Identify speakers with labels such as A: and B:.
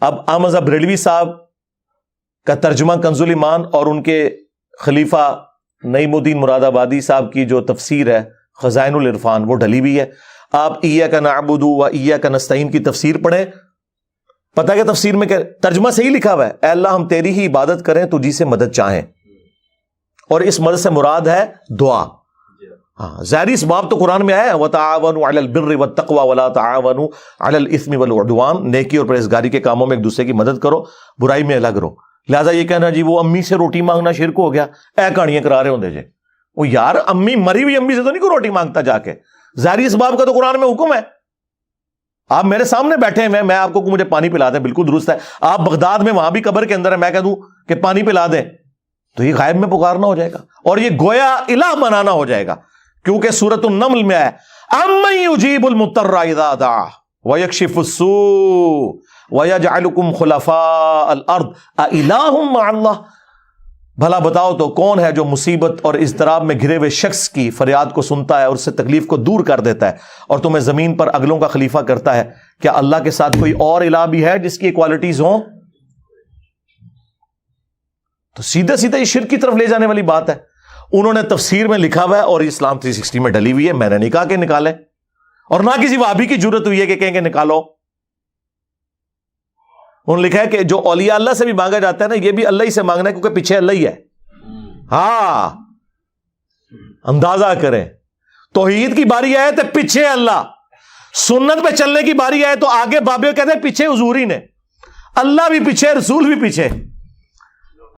A: اب احمد بریلوی صاحب کا ترجمہ کنز الایمان اور ان کے خلیفہ نعیم الدین مراد آبادی صاحب کی جو تفسیر ہے خزائن العرفان وہ ڈلی ہوئی ہے. آپ ایاک نعبد و ایاک نستعین کی تفسیر پڑھیں, پتہ کہ تفسیر میں کہ ترجمہ صحیح لکھا ہوا ہے, اے اللہ ہم تیری ہی عبادت کریں تجھی سے مدد چاہیں, اور اس مدد سے مراد ہے دعا. ہاں ظاہری اس باب تو قرآن میں آیا ہے وتعاونوا علی البر والتقوی ولا تعاونوا علی الاثم والعدوان, نیکی اور پرہیزگاری کے کاموں میں ایک دوسرے کی مدد کرو, برائی میں الگ رہو. لہٰذا یہ کہنا جی وہ امی سے روٹی مانگنا شرک ہو گیا, اے کہانیاں کرا رہے ہوندے جی, وہ یار امی مری ہوئی امی سے تو نہیں کوئی روٹی مانگتا جا کے. ظاہری اس باب کا تو قرآن میں حکم ہے. آپ میرے سامنے بیٹھے ہیں, میں آپ کو مجھے پانی پلا دیں, بالکل درست ہے. آپ بغداد میں وہاں بھی قبر کے اندر ہے, میں کہہ دوں کہ پانی پلا دیں تو یہ غائب میں پکارنا ہو جائے گا, اور یہ گویا الہ بنانا ہو جائے گا, کیونکہ سورۃ النمل میں ہے امن یجیب المضطر اذا دعا ویکشف السوء ویجعلکم خلفاء الارض االہ مع اللہ. بھلا بتاؤ تو کون ہے جو مصیبت اور اضطراب میں گھرے ہوئے شخص کی فریاد کو سنتا ہے اور اس سے تکلیف کو دور کر دیتا ہے اور تمہیں زمین پر اگلوں کا خلیفہ کرتا ہے؟ کیا اللہ کے ساتھ کوئی اور الہ بھی ہے جس کی کوالٹیز ہوں؟ تو سیدھے سیدھے یہ شرک کی طرف لے جانے والی بات ہے. انہوں نے تفسیر میں لکھا ہوا ہے اور اسلام 360 میں ڈلی ہوئی ہے, میں نے نہیں کہا کہ نکالیں, اور نہ کسی وہابی کی جرت ہوئی ہے کہ کہیں کہ نکالو. انہوں نے لکھا ہے کہ جو اولیاء اللہ سے بھی مانگا جاتا ہے نا, یہ بھی اللہ ہی سے مانگنا ہے کیونکہ پیچھے اللہ ہی ہے. ہاں اندازہ کریں, توحید کی باری آئے تو پیچھے اللہ, سنت پہ چلنے کی باری آئے تو آگے بابے کہتے ہیں پیچھے حضور ہی نے, اللہ بھی پیچھے رسول بھی پیچھے.